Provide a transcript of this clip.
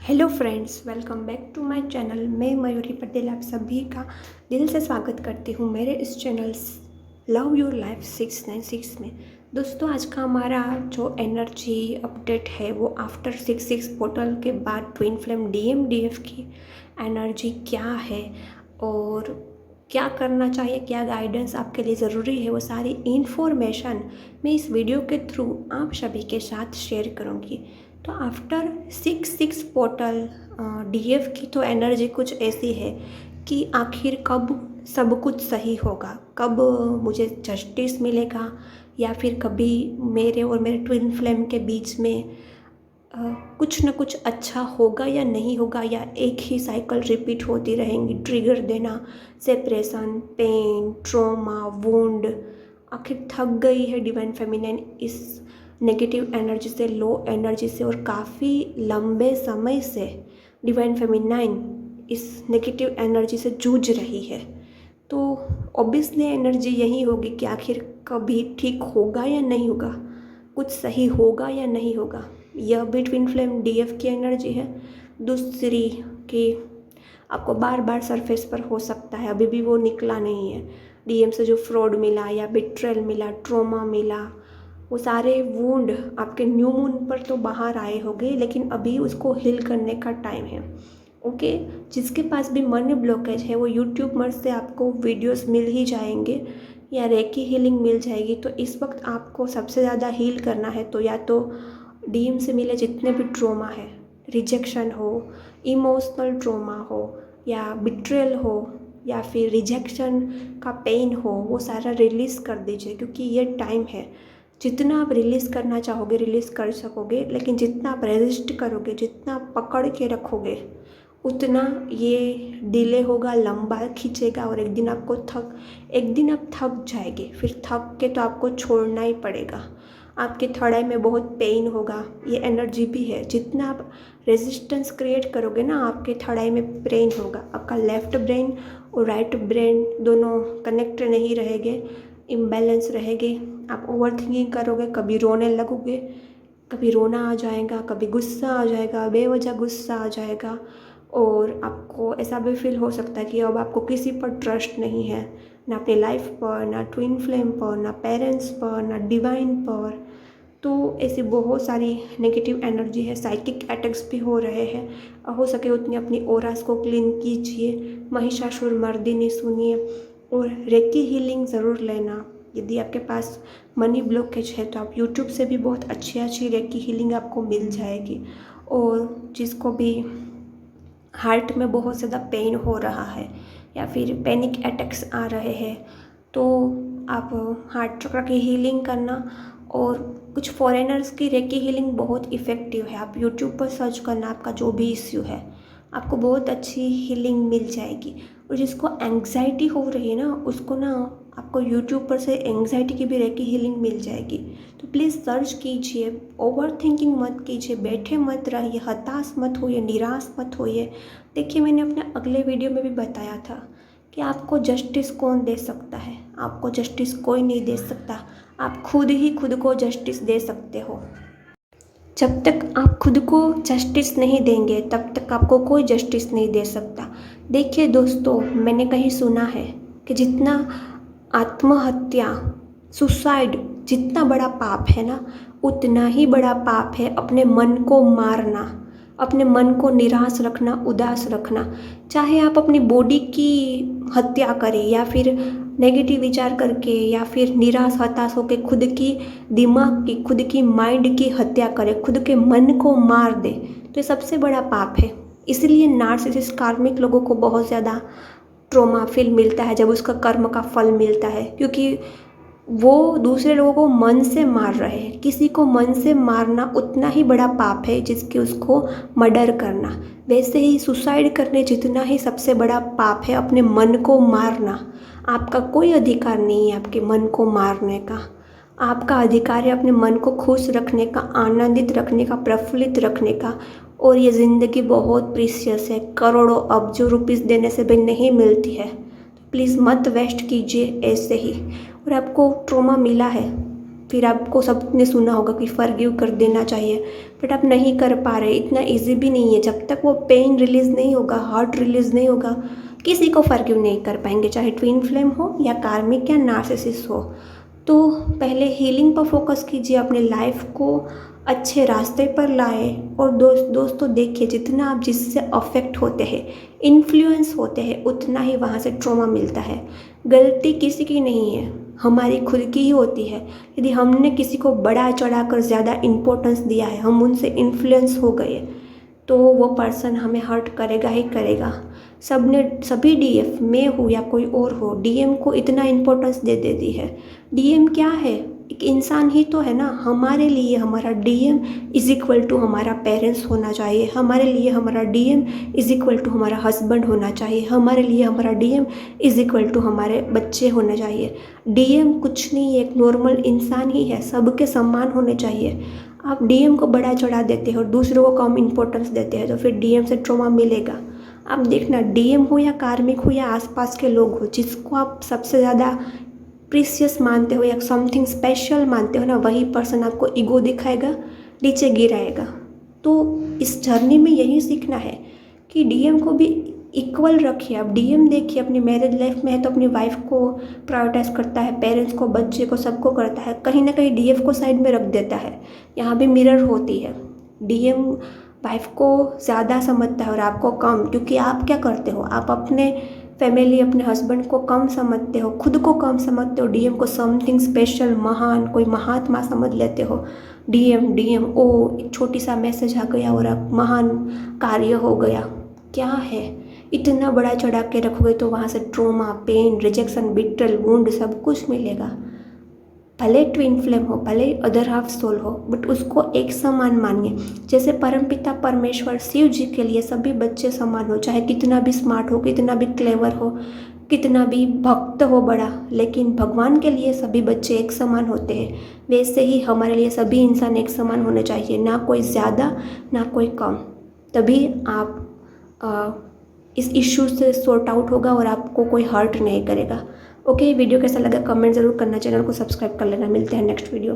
Hello friends, welcome back to my channel. मैं मयूरी पटेल आप सभी का दिल से स्वागत करती हूँ मेरे इस चैनल लव योर लाइफ 696 में। दोस्तों, आज का हमारा जो एनर्जी अपडेट है वो आफ्टर 66 पोर्टल के बाद ट्विन फ्लेम DMDF की एनर्जी क्या है और क्या करना चाहिए, क्या गाइडेंस आपके लिए ज़रूरी है, वो सारी इन्फॉर्मेशन मैं इस वीडियो के थ्रू आप सभी के साथ शेयर करूँगी। तो आफ्टर 66 पोर्टल DF की तो एनर्जी कुछ ऐसी है कि आखिर कब सब कुछ सही होगा, कब मुझे जस्टिस मिलेगा, या फिर कभी मेरे और मेरे ट्विन फ्लेम के बीच में कुछ न कुछ अच्छा होगा या नहीं होगा, या एक ही साइकिल रिपीट होती रहेंगी, ट्रिगर देना, सेपरेशन, पेन, ट्रॉमा, वुंड। आखिर थक गई है डिवाइन फेमिनिन इस नेगेटिव एनर्जी से, लो एनर्जी से, और काफ़ी लंबे समय से डिवाइन फेमिनाइन इस नेगेटिव एनर्जी से जूझ रही है। तो ऑब्वियसली एनर्जी यही होगी कि आखिर कभी ठीक होगा या नहीं होगा, कुछ सही होगा या नहीं होगा। यह भी ट्विन फ्लेम DF की एनर्जी है। दूसरी कि आपको बार बार सरफेस पर हो सकता है, अभी भी वो निकला नहीं है, DM से जो फ्रॉड मिला या बिट्रेल मिला, ट्रॉमा मिला, वो सारे वुंड आपके न्यू मून पर तो बाहर आए होंगे, लेकिन अभी उसको हील करने का टाइम है। ओके, जिसके पास भी मनी ब्लॉकेज है वो यूट्यूब मर से आपको वीडियोस मिल ही जाएंगे या रेकी हीलिंग मिल जाएगी। तो इस वक्त आपको सबसे ज़्यादा हील करना है तो या तो DM से मिले जितने भी ट्रॉमा है, रिजेक्शन हो, इमोशनल ट्रॉमा हो, या बिट्रेल हो, या फिर रिजेक्शन का पेन हो, वो सारा रिलीज़ कर दीजिए, क्योंकि ये टाइम है। जितना आप रिलीज़ करना चाहोगे रिलीज़ कर सकोगे, लेकिन जितना आप रेजिस्ट करोगे, जितना आप पकड़ के रखोगे, उतना ये डिले होगा, लंबा खींचेगा, और एक दिन आप थक जाएंगे। फिर थक के तो आपको छोड़ना ही पड़ेगा। आपके थर्ड आई में बहुत पेन होगा, ये एनर्जी भी है। जितना आप रेजिस्टेंस क्रिएट करोगे ना, आपके थर्ड आई में पेन होगा। आपका लेफ्ट ब्रेन और राइट ब्रेन दोनों कनेक्ट नहीं रहेंगे, इम्बैलेंस रहेंगे। आप ओवर थिंकिंग करोगे, कभी रोने लगोगे, कभी रोना आ जाएगा, कभी गुस्सा आ जाएगा, बेवजह गुस्सा आ जाएगा, और आपको ऐसा भी फील हो सकता है कि अब आपको किसी पर ट्रस्ट नहीं है, ना अपनी लाइफ पर, ना ट्विन फ्लेम पर, ना पेरेंट्स पर, ना डिवाइन पर। तो ऐसी बहुत सारी नेगेटिव एनर्जी है। साइकिक अटैक्स भी हो रहे हैं। हो सके उतनी अपनी ऑरास को क्लीन कीजिए, महिषासुर मर्दिनी सुनिए, और रेकी हीलिंग ज़रूर लेना। यदि आपके पास मनी ब्लॉकेज है तो आप यूट्यूब से भी बहुत अच्छी अच्छी रेकी हीलिंग आपको मिल जाएगी। और जिसको भी हार्ट में बहुत ज़्यादा पेन हो रहा है या फिर पैनिक अटैक्स आ रहे हैं, तो आप हार्ट चक्र की हीलिंग करना, और कुछ फॉरेनर्स की रेकी हीलिंग बहुत इफ़ेक्टिव है। आप यूट्यूब पर सर्च करना, आपका जो भी इश्यू है आपको बहुत अच्छी हीलिंग मिल जाएगी। और जिसको एंग्जाइटी हो रही है ना, उसको ना आपको यूट्यूब पर से एंग्जाइटी की भी रेकी हीलिंग मिल जाएगी। तो प्लीज़ सर्च कीजिए, ओवर थिंकिंग मत कीजिए, बैठे मत रहिए, हताश मत होइए, निराश मत होइए। देखिए, मैंने अपने अगले वीडियो में भी बताया था कि आपको जस्टिस कौन दे सकता है। आपको जस्टिस कोई नहीं दे सकता, आप खुद ही खुद को जस्टिस दे सकते हो। जब तक आप खुद को जस्टिस नहीं देंगे तब तक आपको कोई जस्टिस नहीं दे सकता। देखिए दोस्तों, मैंने कहीं सुना है कि जितना आत्महत्या, सुसाइड जितना बड़ा पाप है ना, उतना ही बड़ा पाप है अपने मन को मारना, अपने मन को निराश रखना, उदास रखना। चाहे आप अपनी बॉडी की हत्या करें, या फिर नेगेटिव विचार करके, या फिर निराश हताश होकर खुद की दिमाग की, खुद की माइंड की हत्या करे, खुद के मन को मार दे, तो ये सबसे बड़ा पाप है। इसलिए नार्सिसिस्ट कार्मिक लोगों को बहुत ज़्यादा ट्रॉमा फील मिलता है जब उसका कर्म का फल मिलता है, क्योंकि वो दूसरे लोगों को मन से मार रहे हैं। किसी को मन से मारना उतना ही बड़ा पाप है जिसके उसको मर्डर करना। वैसे ही सुसाइड करने जितना ही सबसे बड़ा पाप है अपने मन को मारना। आपका कोई अधिकार नहीं है आपके मन को मारने का। आपका अधिकार है अपने मन को खुश रखने का, आनंदित रखने का, प्रफुल्लित रखने का। और ये ज़िंदगी बहुत प्रीशियस है, करोड़ों अब्जों रुपीज़ देने से भी नहीं मिलती है। तो प्लीज़ मत वेस्ट कीजिए ऐसे ही। और आपको ट्रॉमा मिला है, फिर आपको सबने सुना होगा कि फॉरगिव कर देना चाहिए, बट आप नहीं कर पा रहे। इतना इजी भी नहीं है। जब तक वो पेन रिलीज़ नहीं होगा, हार्ट रिलीज़ नहीं होगा, किसी को फॉरगिव नहीं कर पाएंगे, चाहे ट्विन फ्लेम हो या कार्मिक या नार्सिसिस्ट हो। तो पहले हीलिंग पर फोकस कीजिए, अपने लाइफ को अच्छे रास्ते पर लाए। और दोस्तों देखिए, जितना आप जिससे अफेक्ट होते हैं, इन्फ्लुएंस होते हैं, उतना ही वहाँ से ट्रॉमा मिलता है। गलती किसी की नहीं है, हमारी खुद की ही होती है। यदि हमने किसी को बढ़ा चढ़ा कर ज़्यादा इम्पोर्टेंस दिया है, हम उनसे इन्फ्लुएंस हो गए, तो वो पर्सन हमें हर्ट करेगा ही करेगा। सभी डीएफ, मैं हूँ या कोई और हो, डीएम को इतना इम्पोर्टेंस दे देती है। डीएम क्या है? एक इंसान ही तो है ना। हमारे लिए हमारा डीएम इज इक्वल टू हमारा पेरेंट्स होना चाहिए। हमारे लिए हमारा डीएम इज इक्वल टू हमारा हस्बैंड होना चाहिए। हमारे लिए हमारा डीएम इज इक्वल टू हमारे बच्चे होने चाहिए। डीएम कुछ नहीं है, एक नॉर्मल इंसान ही है, सबके सम्मान होने चाहिए। आप डीएम को बढ़ा चढ़ा देते हो, दूसरों को कम इम्पोर्टेंस देते हैं, तो फिर डीएम से ट्रॉमा मिलेगा। आप देखना, डीएम हो या कार्मिक हो या आसपास के लोग हो, जिसको आप सबसे ज़्यादा प्रीशियस मानते हो या समथिंग स्पेशल मानते हो ना, वही पर्सन आपको ईगो दिखाएगा, नीचे गिराएगा। तो इस जर्नी में यही सीखना है कि डीएम को भी इक्वल रखिए। आप डीएम देखिए, अपनी मैरिज लाइफ में है तो अपनी वाइफ को प्रायोरिटाइज करता है, पेरेंट्स को, बच्चे को, सबको करता है। कहीं ना कहीं डीएफ को साइड में रख देता है। यहाँ भी मिरर होती है। डीएम वाइफ को ज़्यादा समझता है और आपको कम, क्योंकि आप क्या करते हो, आप अपने फैमिली, अपने हस्बैंड को कम समझते हो, खुद को कम समझते हो। डीएम को समथिंग स्पेशल, महान, कोई महात्मा समझ लेते हो। डीएम ओ एक छोटी सा मैसेज आ गया और आप महान कार्य हो गया। क्या है, इतना बड़ा चढ़ा के रखोगे तो वहाँ से ट्रॉमा, पेन, रिजेक्शन, बिट्रल, वुंड सब कुछ मिलेगा। भले ट्विन फ्लेम हो, भले अदर हाफ सोल हो, बट उसको एक समान मानिए। जैसे परमपिता परमेश्वर शिव जी के लिए सभी बच्चे समान हो, चाहे कितना भी स्मार्ट हो, कितना भी क्लेवर हो, कितना भी भक्त हो बड़ा, लेकिन भगवान के लिए सभी बच्चे एक समान होते हैं। वैसे ही हमारे लिए सभी इंसान एक समान होने चाहिए, ना कोई ज़्यादा ना कोई कम। तभी आप इस इश्यू से सॉर्ट आउट होगा और आपको कोई हर्ट नहीं करेगा। ओके, वीडियो कैसा लगा कमेंट ज़रूर करना, चैनल को सब्सक्राइब कर लेना। मिलते हैं नेक्स्ट वीडियो।